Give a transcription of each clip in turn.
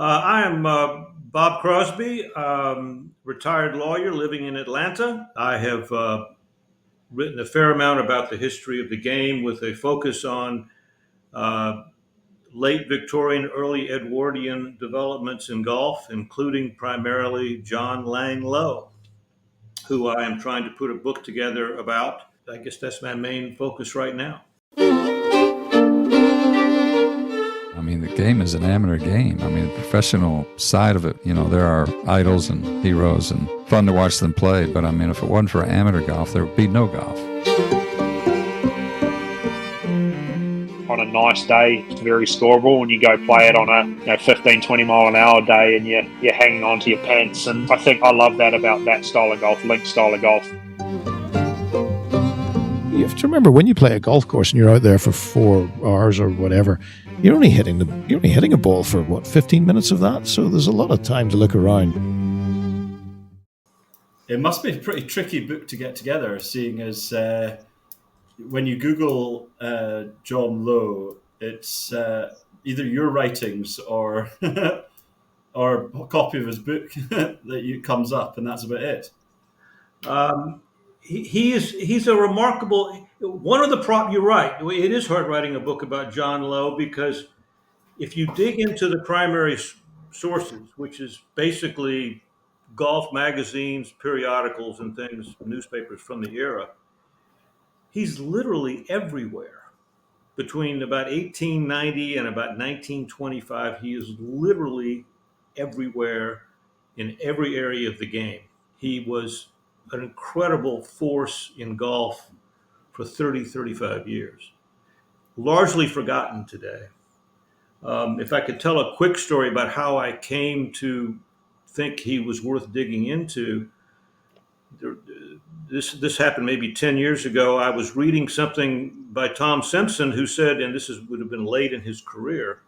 I am Bob Crosby, retired lawyer living in Atlanta. I have written a fair amount about the history of the game with a focus on uh, late Victorian, early Edwardian developments in golf, including primarily John Lang Low, who I am trying to put a book together about. I guess that's my main focus right now. I mean, the game is an amateur game. I mean, the professional side of it, there are idols and heroes and fun to watch them play. But I mean, if it wasn't for amateur golf, there would be no golf. On a nice day, it's very scoreable, and you go play it on a 15, 20 mile an hour day, and you're hanging on to your pants. And I think I love that about that style of golf, link style of golf. You have to remember, when you play a golf course and you're out there for 4 hours or whatever, you're only hitting a ball for 15 minutes of that. So there's a lot of time to look around. It must be a pretty tricky book to get together, seeing as when you Google John Lowe, it's either your writings or or a copy of his book that comes up, and that's about it. He's a remarkable one of the You're right. It is hard writing a book about John Lowe because if you dig into the primary sources, which is basically golf magazines, periodicals, and things, newspapers from the era, he's literally everywhere. Between about 1890 and about 1925, he is literally everywhere in every area of the game. He was an incredible force in golf for 30, 35 years, largely forgotten today. If I could tell a quick story about how I came to think he was worth digging into, this happened maybe 10 years ago. I was reading something by Tom Simpson, who said, and would have been late in his career,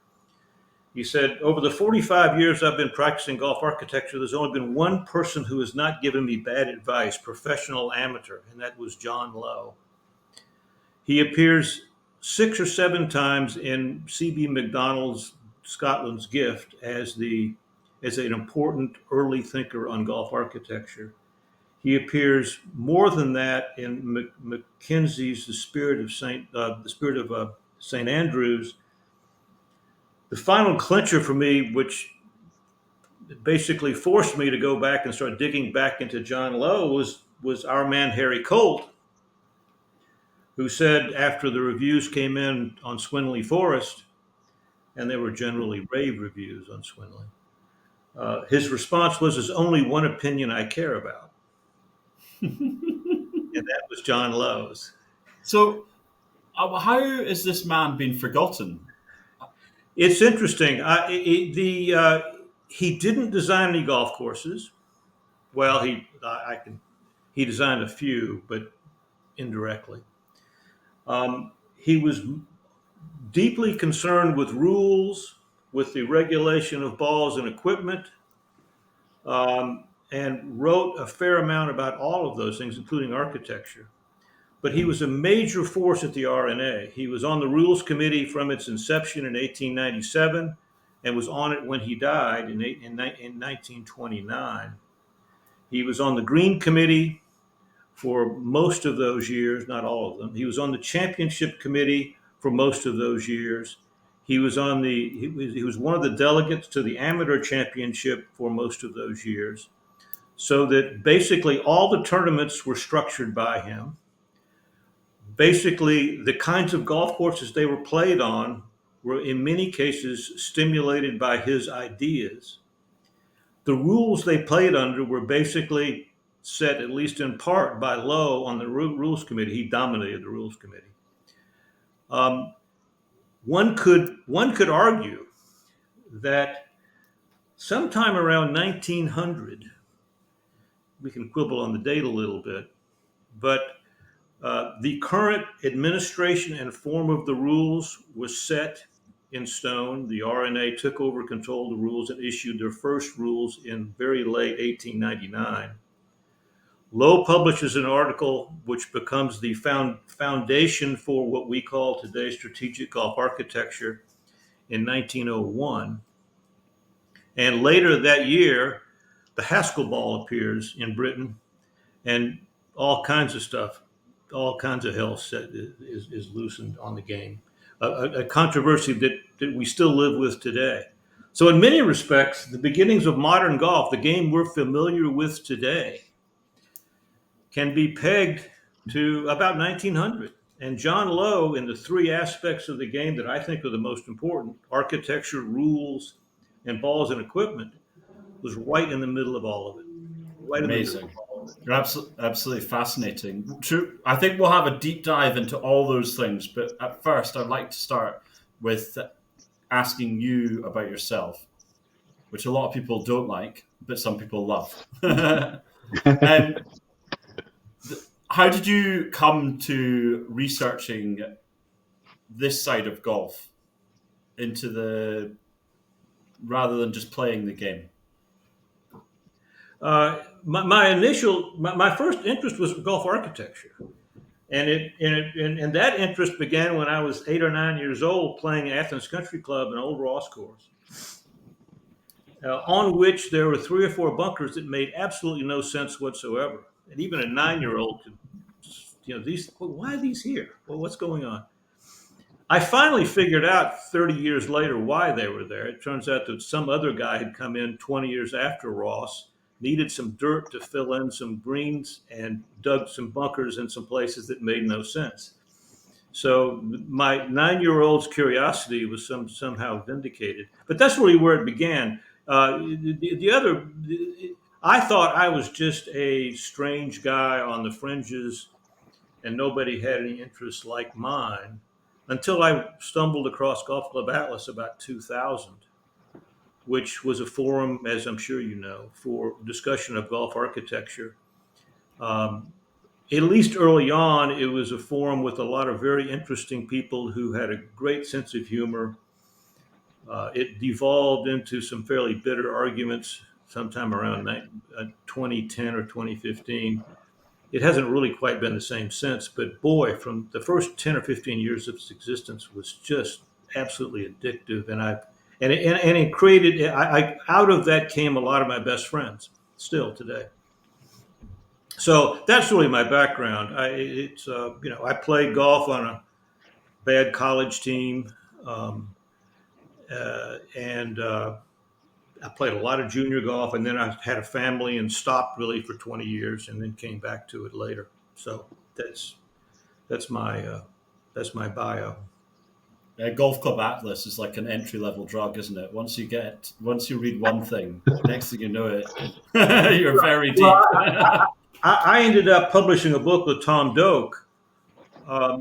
he said, over the 45 years I've been practicing golf architecture, there's only been one person who has not given me bad advice, professional amateur, and that was John Lowe. He appears 6 or 7 times in C.B. Macdonald's Scotland's Gift as an important early thinker on golf architecture. He appears more than that in Mackenzie's The Spirit of St. Andrews. The final clincher for me, which basically forced me to go back and start digging back into John Lowe, was our man Harry Colt, who said after the reviews came in on Swinley Forest, and they were generally rave reviews on Swinley, his response was, "There's only one opinion I care about." And that was John Lowe's. So, how is this man being forgotten? It's interesting. He didn't design any golf courses. Well, he designed a few, but indirectly. He was deeply concerned with rules, with the regulation of balls and equipment, and wrote a fair amount about all of those things, including architecture. But he was a major force at the R&A. He was on the rules committee from its inception in 1897 and was on it when he died in 1929. He was on the green committee for most of those years, not all of them. He was on the championship committee for most of those years. He was one of the delegates to the amateur championship for most of those years. So that basically all the tournaments were structured by him. Basically, the kinds of golf courses they were played on were in many cases stimulated by his ideas. The rules they played under were basically set, at least in part, by Lowe on the rules committee. He dominated the rules committee. One could argue that sometime around 1900, we can quibble on the date a little bit, but the current administration and form of the rules was set in stone. The R&A took over control of the rules and issued their first rules in very late 1899. Lowe publishes an article which becomes the foundation for what we call today strategic golf architecture in 1901. And later that year, the Haskell ball appears in Britain, and all kinds of stuff, all kinds of hell is loosened on the game. A controversy that we still live with today. So, in many respects, the beginnings of modern golf, the game we're familiar with today, can be pegged to about 1900. And John Lowe, in the three aspects of the game that I think are the most important, architecture, rules, and balls and equipment, was right in the middle of all of it. Right in the middle Amazing. of all of it. You're absolutely fascinating. True. I think we'll have a deep dive into all those things, but at first, I'd like to start with asking you about yourself, which a lot of people don't like, but some people love. How did you come to researching this side of golf rather than just playing the game? My first interest was golf architecture, and that interest began when I was 8 or 9 years old, playing Athens Country Club, an old Ross course, on which there were 3 or 4 bunkers that made absolutely no sense whatsoever. And even a 9-year-old could, why are these here? Well, what's going on? I finally figured out 30 years later why they were there. It turns out that some other guy had come in 20 years after Ross, needed some dirt to fill in some greens, and dug some bunkers in some places that made no sense. So my 9-year-old's curiosity was somehow vindicated. But that's really where it began. I thought I was just a strange guy on the fringes, and nobody had any interests like mine, until I stumbled across Golf Club Atlas about 2000, which was a forum, as I'm sure you know, for discussion of golf architecture. At least early on, it was a forum with a lot of very interesting people who had a great sense of humor. It devolved into some fairly bitter arguments sometime around 2010 or 2015. It hasn't really quite been the same since, but boy, from the first 10 or 15 years of its existence was just absolutely addictive. And it created, out of that came a lot of my best friends still today. So that's really my background. I played golf on a bad college team, and I played a lot of junior golf, and then I had a family and stopped really for 20 years, and then came back to it later. So that's my bio. Golf Club Atlas is like an entry-level drug, isn't it? Once you read one thing, next thing you know it, you're very deep. Well, I ended up publishing a book with Tom Doak,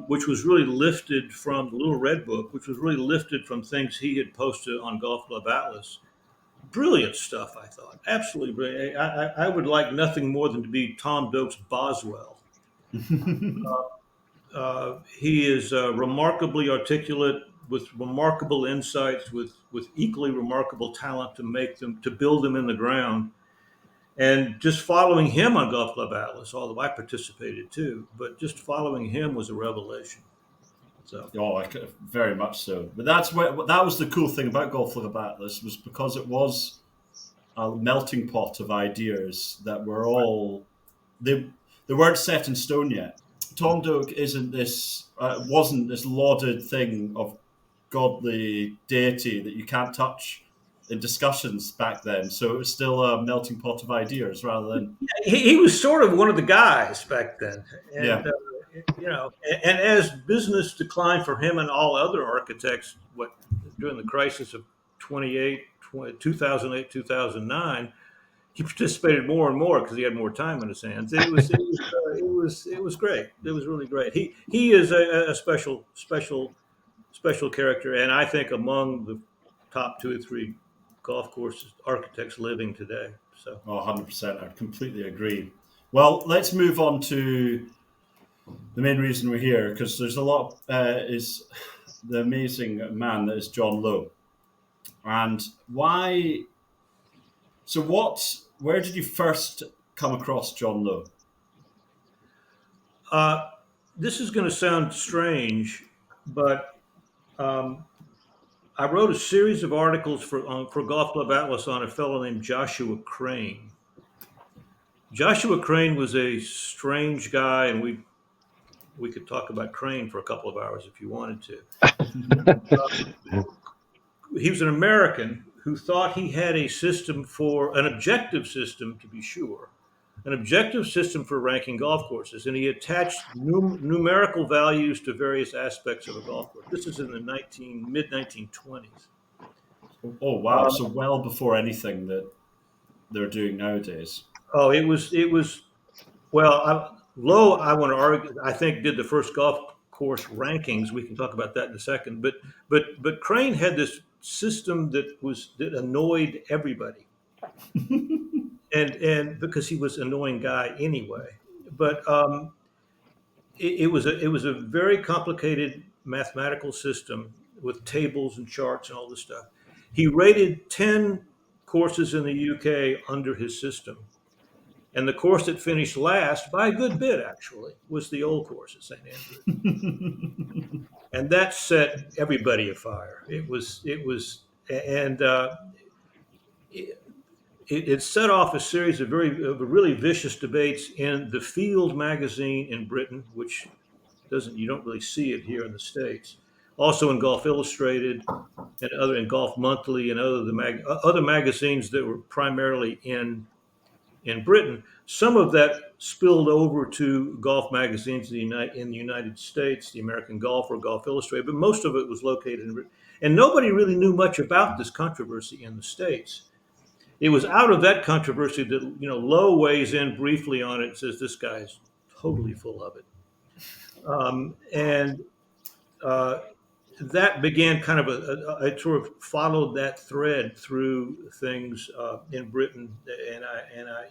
which was really lifted from the Little Red Book, which was really lifted from things he had posted on Golf Club Atlas. Brilliant stuff, I thought. Absolutely brilliant. I would like nothing more than to be Tom Doak's Boswell. He is remarkably articulate, with remarkable insights, with equally remarkable talent to build them in the ground. And just following him on Golf Club Atlas, although I participated too, but just following him was a revelation. So, Very much so. But that was the cool thing about Golf Club Atlas, was because it was a melting pot of ideas that were all they weren't set in stone yet. Tom Doak wasn't this lauded thing of godly deity that you can't touch in discussions back then. So it was still a melting pot of ideas rather than... He was sort of one of the guys back then. And, yeah. And as business declined for him and all other architects, during the crisis of 2008, 2009, he participated more and more because he had more time on his hands. It was great. It was really great. He is a special character, and I think among the top 2 or 3 golf course architects living today. So, 100%. I completely agree. Well, let's move on to the main reason we're here, because there's a lot is the amazing man that is John Lowe. And why? So where did you first come across John Lowe? This is going to sound strange, but I I wrote a series of articles for Golf Club Atlas on a fellow named Joshua Crane. Joshua Crane was a strange guy, and we could talk about Crane for a couple of hours if you wanted to. He was an American who thought he had a system for an objective system, to be sure, an objective system for ranking golf courses, and he attached numerical values to various aspects of a golf course. This is in the mid 1920s. Oh wow! So well before anything that they're doing nowadays. Oh, it was. Well, Lowe, I want to argue, I think, did the first golf course rankings. We can talk about that in a second. But Crane had this system that annoyed everybody, and because he was an annoying guy anyway. But it was a very complicated mathematical system with tables and charts and all this stuff. He rated 10 courses in the UK under his system. And the course that finished last, by a good bit actually, was the old course at St. Andrews. And that set everybody afire. It set off a series of really vicious debates in the Field magazine in Britain, which you don't really see it here in the States. Also in Golf Illustrated and in Golf Monthly and other magazines that were primarily in Britain. Some of that spilled over to golf magazines in the United States, the American Golfer, Golf Illustrated, but most of it was located in Britain. And nobody really knew much about this controversy in the States. It was out of that controversy that Lowe weighs in briefly on it and says this guy's totally full of it, and that began kind of I sort of followed that thread through things in Britain, and I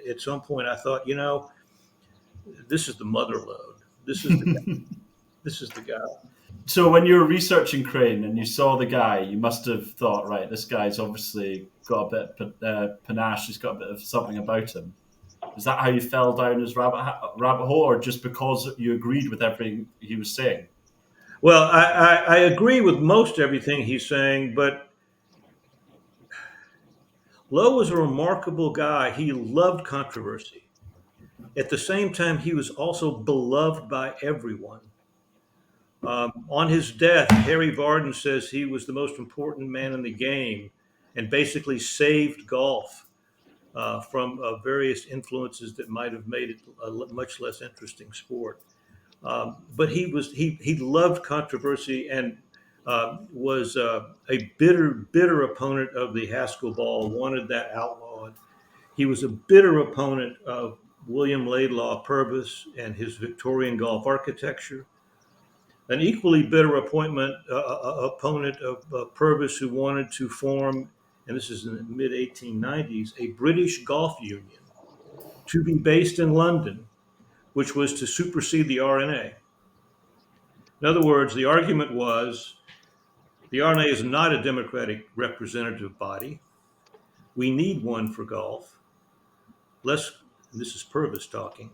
at some point I thought, this is the mother lode. This is the guy. This is the guy. So when you were researching Crane and you saw the guy, you must have thought, right, this guy's obviously got a bit of panache. He's got a bit of something about him. Is that how you fell down his rabbit hole, or just because you agreed with everything he was saying? Well, I agree with most everything he's saying, but Lowe was a remarkable guy. He loved controversy. At the same time, he was also beloved by everyone. On his death, Harry Vardon says he was the most important man in the game and basically saved golf from various influences that might have made it a much less interesting sport. But he loved controversy and was a bitter opponent of the Haskell ball, wanted that outlawed. He was a bitter opponent of William Laidlaw Purvis and his Victorian golf architecture. An equally bitter opponent of Purvis, who wanted to form, and this is in the mid 1890s, a British golf union to be based in London, which was to supersede the R&A. In other words, the argument was the R&A is not a democratic representative body. We need one for golf. This is Purvis talking.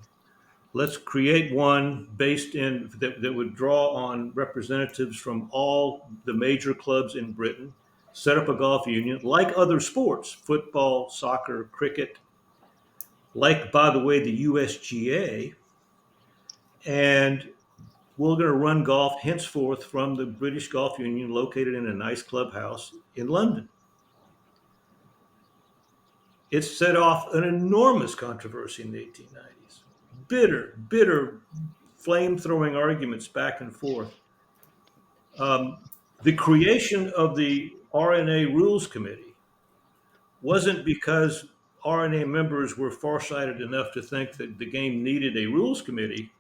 Let's create one based that would draw on representatives from all the major clubs in Britain, set up a golf union like other sports, football, soccer, cricket, like, by the way, the USGA, and we're going to run golf henceforth from the British Golf Union located in a nice clubhouse in London. It set off an enormous controversy in the 1890s. Bitter, flame-throwing arguments back and forth. The creation of the R&A Rules Committee wasn't because R&A members were farsighted enough to think that the game needed a rules committee.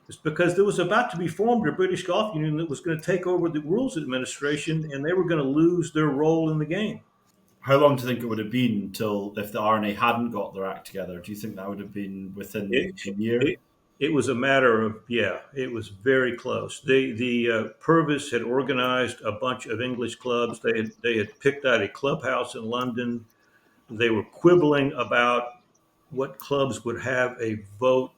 It's because there was about to be formed a British Golf Union that was going to take over the rules administration, and they were going to lose their role in the game. How long do you think it would have been until, if the R&A hadn't got their act together? Do you think that would have been within a year? It was a matter of, it was very close. The Purvis had organized a bunch of English clubs. They had picked out a clubhouse in London. They were quibbling about what clubs would have a vote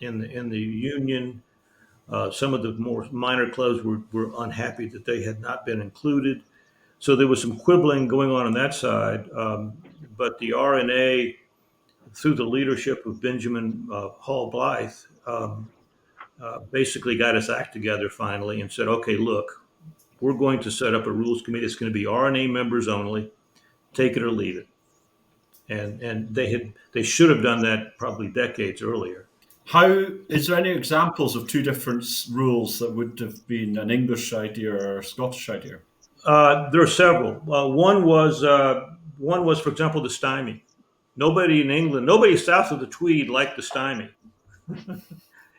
in the union. Some of the more minor clubs were unhappy that they had not been included. So there was some quibbling going on that side, but the RNA, through the leadership of Benjamin Hall Blythe, basically got his act together finally and said, okay, look, we're going to set up a rules committee. It's going to be RNA members only. Take it or leave it. And they should have done that probably decades earlier. How is there any examples of two different rules that would have been an English idea or a Scottish idea? There are several. One was, for example, the stymie. Nobody in England, nobody south of the Tweed liked the stymie.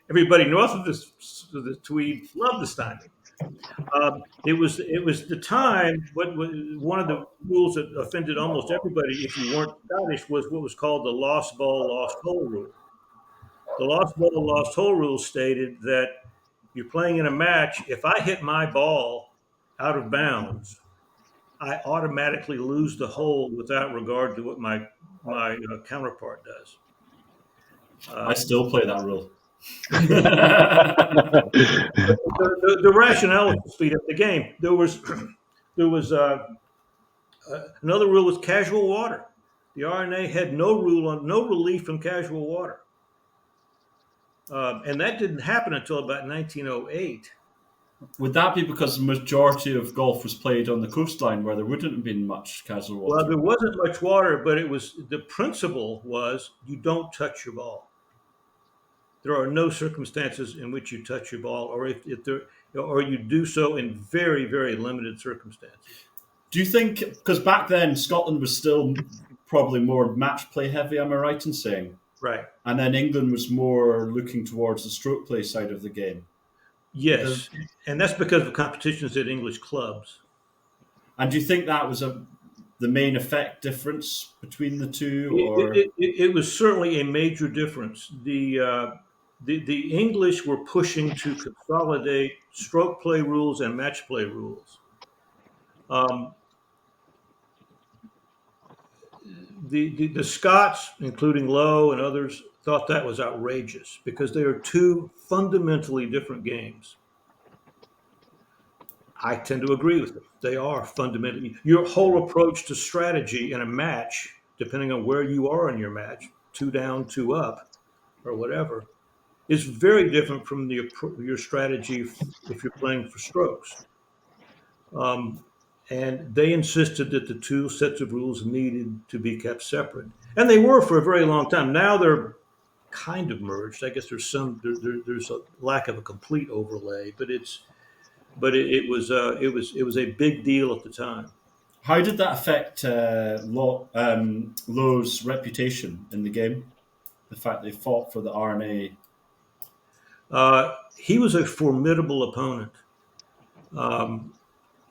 Everybody north of the Tweed loved the stymie. It was the time. One of the rules that offended almost everybody, if you weren't Scottish, was what was called the lost ball, lost hole rule. The lost ball, lost hole rule stated that you're playing in a match. If I hit my ball out of bounds, I automatically lose the hole without regard to what my counterpart does. I still play that rule. The rationale was to speed up the game. There was another rule was casual water. The RNA had no relief from casual water, and that didn't happen until about 1908. Would that be because the majority of golf was played on the coastline where there wouldn't have been much casual water? Well, there wasn't much water, but the principle was you don't touch your ball. There are no circumstances in which you touch your ball, or or you do so in very, very limited circumstances. Do you think, because back then Scotland was still probably more match play heavy, am I right in saying? Right. And then England was more looking towards the stroke play side of the game. Yes, and that's because of competitions at English clubs. And do you think that was the main effect difference between the two? Or It was certainly a major difference. The English were pushing to consolidate stroke play rules and match play rules. The Scots, including Lowe and others, thought that was outrageous because they are two fundamentally different games. I tend to agree with them. They are fundamentally. Your whole approach to strategy in a match, depending on where you are in your match, 2 down, 2 up, or whatever, is very different from your strategy if you're playing for strokes. And they insisted that the two sets of rules needed to be kept separate, and they were for a very long time. Now they're kind of merged. I guess there's a lack of a complete overlay, but it was a big deal at the time. how did that affect Lowe's reputation in the game? The fact they fought for the RNA. He was a formidable opponent.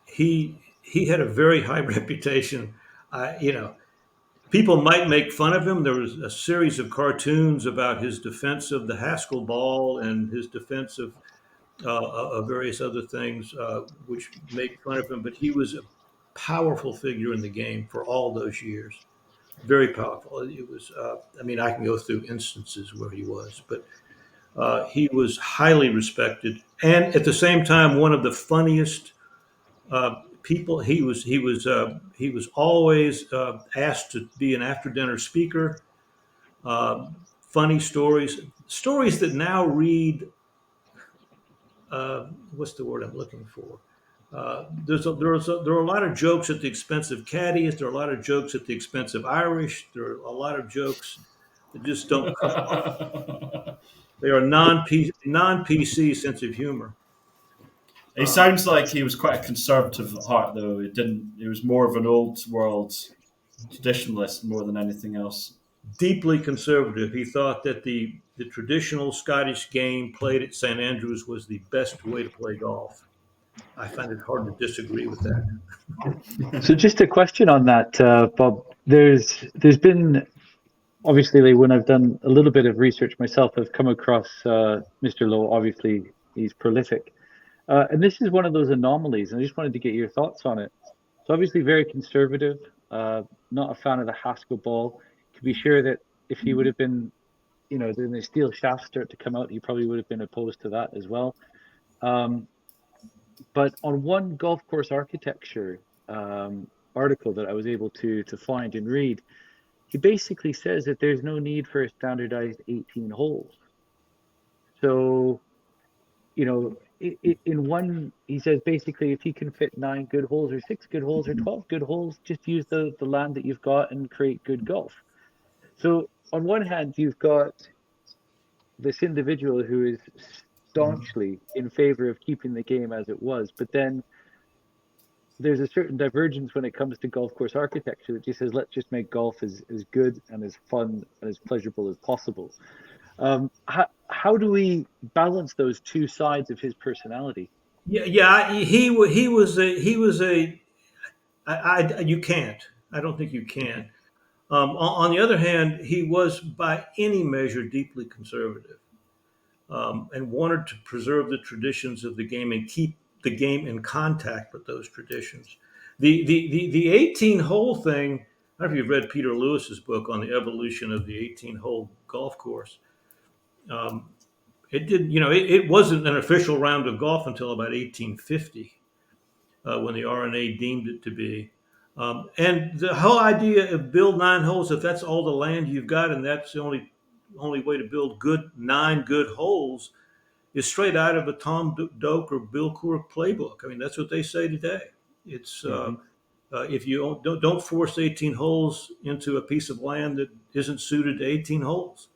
He had a very high reputation. People might make fun of him. There was a series of cartoons about his defense of the Haskell ball and his defense of various other things, which make fun of him. But he was a powerful figure in the game for all those years. Very powerful. It was. I can go through instances where he was, but he was highly respected, and at the same time, one of the funniest people. He was always asked to be an after dinner speaker. Funny stories that now read. What's the word I'm looking for? There are a lot of jokes at the expense of caddies. There are a lot of jokes at the expense of Irish. There are a lot of jokes that just don't come off. They are non-PC sense of humor. He sounds like he was quite a conservative at heart, though. He was more of an old world traditionalist more than anything else. Deeply conservative. He thought that the traditional Scottish game played at St Andrews was the best way to play golf. I find it hard to disagree with that. So just a question on that, Bob. There's been, obviously, when I've done a little bit of research myself, I've come across Mr. Lowe. Obviously, he's prolific. And this is one of those anomalies, and I just wanted to get your thoughts on it. So obviously very conservative, not a fan of the Haskell ball. You can be sure that if he would have been, when the steel shafts start to come out, he probably would have been opposed to that as well. But on one golf course architecture, article that I was able to find and read, he basically says that there's no need for a standardized 18 holes. So, you know, in one, he says basically if you can fit 9 good holes or 6 good holes or 12 good holes, just use the land that you've got and create good golf. So on one hand, you've got this individual who is staunchly in favor of keeping the game as it was, but then there's a certain divergence when it comes to golf course architecture that just says let's just make golf as good and as fun and as pleasurable as possible. How do we balance those two sides of his personality? Yeah. You can't. I don't think you can. On the other hand, he was by any measure deeply conservative, and wanted to preserve the traditions of the game and keep the game in contact with those traditions. The 18 hole thing. I don't know if you've read Peter Lewis's book on the evolution of the 18 hole golf course. It did, it wasn't an official round of golf until about 1850, when the R&A deemed it to be. And the whole idea of build 9 holes, if that's all the land you've got and that's the only way to build 9 good holes, is straight out of a Tom Doak or Bill Coore playbook. I mean, that's what they say today. It's if you don't force 18 holes into a piece of land that isn't suited to 18 holes.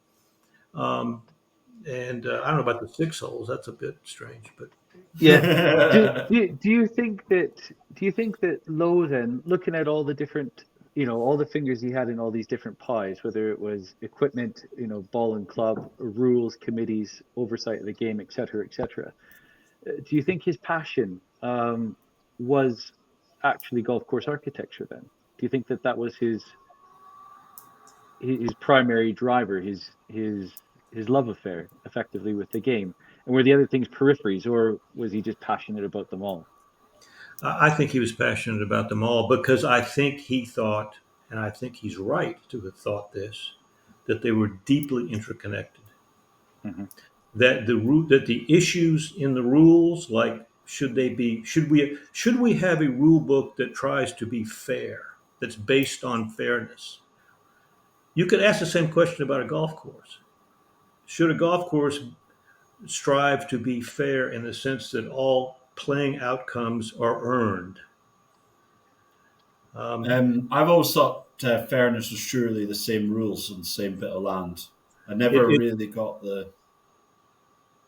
And I don't know about the 6 holes. That's a bit strange, but Yeah. Do you think that Lowe then, looking at all the different, all the fingers he had in all these different pies, whether it was equipment, ball and club, rules, committees, oversight of the game, etc., etc. Do you think his passion was actually golf course architecture then? Do you think that was his primary driver, his love affair, effectively, with the game? And were the other things peripheries, or was he just passionate about them all? I think he was passionate about them all because I think he thought, and I think he's right to have thought this, that they were deeply interconnected. Mm-hmm. That the issues in the rules, like should we have a rule book that tries to be fair, that's based on fairness? You could ask the same question about a golf course. Should a golf course strive to be fair in the sense that all playing outcomes are earned? I've always thought fairness was surely the same rules on the same bit of land. I It, never it, really got the.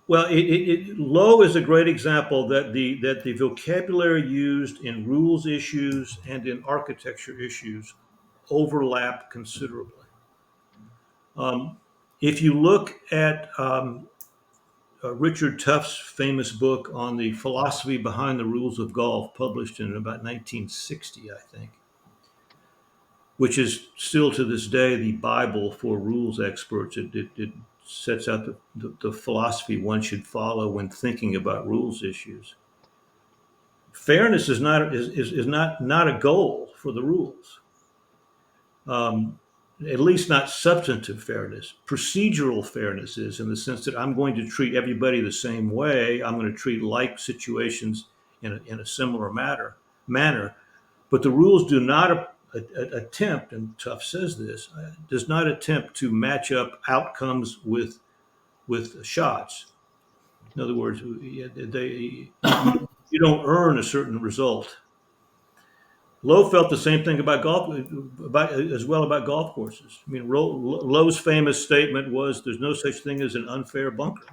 well, Lowe is a great example that the vocabulary used in rules issues and in architecture issues overlap considerably. Um, if you look at Richard Tuff's famous book on the philosophy behind the rules of golf, published in about 1960, I think, which is still to this day the Bible for rules experts. It sets out the philosophy one should follow when thinking about rules issues. Fairness is not a goal for the rules. At least not substantive fairness. Procedural fairness is in the sense that I'm going to treat everybody the same way. I'm going to treat like situations in a similar manner. But the rules do not attempt, and Tuff says this, does not attempt to match up outcomes with shots. In other words, you don't earn a certain result. Lowe felt the same thing about about golf courses. I mean, Lowe's famous statement was, "There's no such thing as an unfair bunker."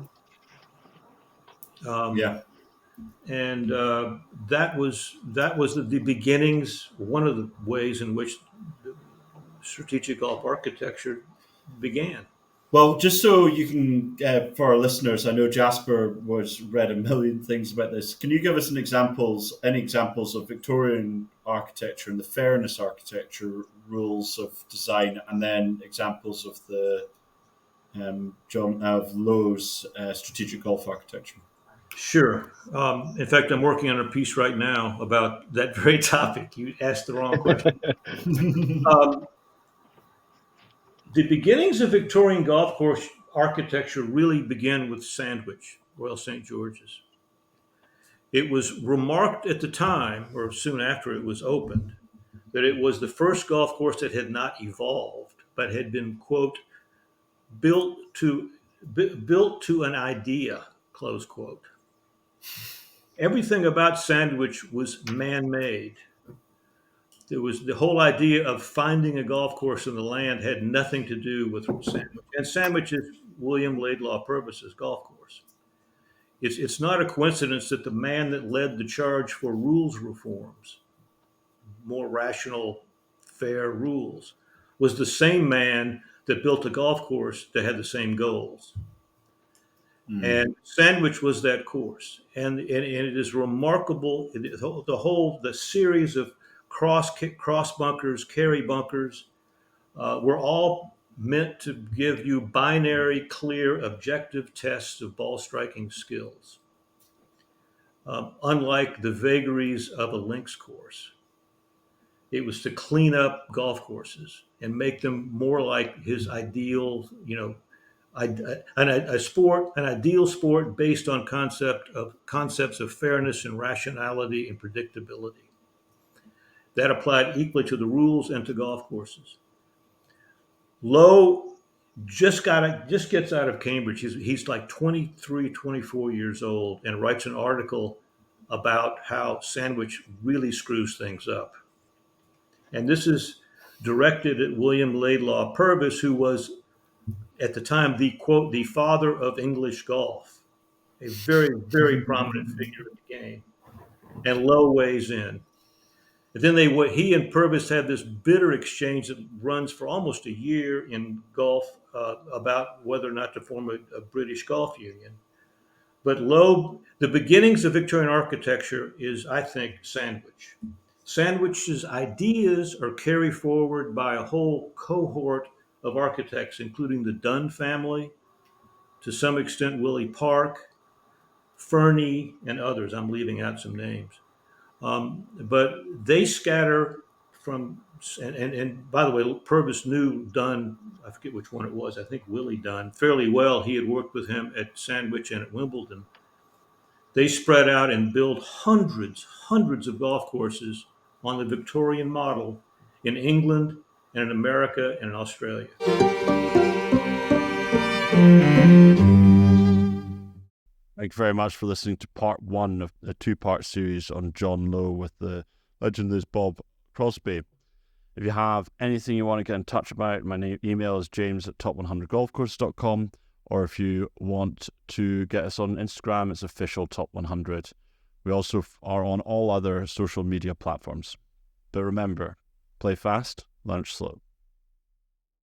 Yeah. And that was the beginnings. One of the ways in which strategic golf architecture began. Well, just so you can, for our listeners, I know Jasper was read a million things about this. Can you give us any examples of Victorian architecture and the fairness architecture rules of design, and then examples of the of Lowe's strategic golf architecture? Sure. In fact, I'm working on a piece right now about that very topic. You asked the wrong question. The beginnings of Victorian golf course architecture really begin with Sandwich, Royal St. George's. It was remarked at the time, or soon after it was opened, that it was the first golf course that had not evolved, but had been, quote, built to built to an idea, close quote. Everything about Sandwich was man-made. It was the whole idea of finding a golf course in the land had nothing to do with Sandwich. And Sandwich is William Laidlaw Purvis's golf course. It's not a coincidence that the man that led the charge for rules reforms, more rational, fair rules, was the same man that built a golf course that had the same goals. And Sandwich was that course, and it is remarkable. The series of cross bunkers, carry bunkers, were all meant to give you binary, clear, objective tests of ball striking skills, unlike the vagaries of a links course. It was to clean up golf courses and make them more like his ideal, an ideal sport based on concepts of fairness and rationality and predictability. That applied equally to the rules and to golf courses. Lowe just gets out of Cambridge. He's like 23, 24 years old, and writes an article about how Sandwich really screws things up. And this is directed at William Laidlaw Purvis, who was at the time the, quote, the father of English golf, a very, very prominent figure in the game. And Lowe weighs in. And then he and Purvis had this bitter exchange that runs for almost a year in golf about whether or not to form a British golf union. But Lowe, the beginnings of Victorian architecture is, I think, Sandwich. Sandwich's ideas are carried forward by a whole cohort of architects, including the Dunn family, to some extent Willie Park, Fernie, and others. I'm leaving out some names. But they scatter from, and by the way, Purvis knew Dunn, I forget which one it was, I think Willie Dunn, fairly well. He had worked with him at Sandwich and at Wimbledon. They spread out and built hundreds of golf courses on the Victorian model in England and in America and in Australia. Thank you very much for listening to part one of a two-part series on John Lowe with the legendary Bob Crosby. If you have anything you want to get in touch about, my email is james@top100golfcourse.com, or if you want to get us on Instagram, it's official Top 100. We also are on all other social media platforms. But remember, play fast, lunch slow.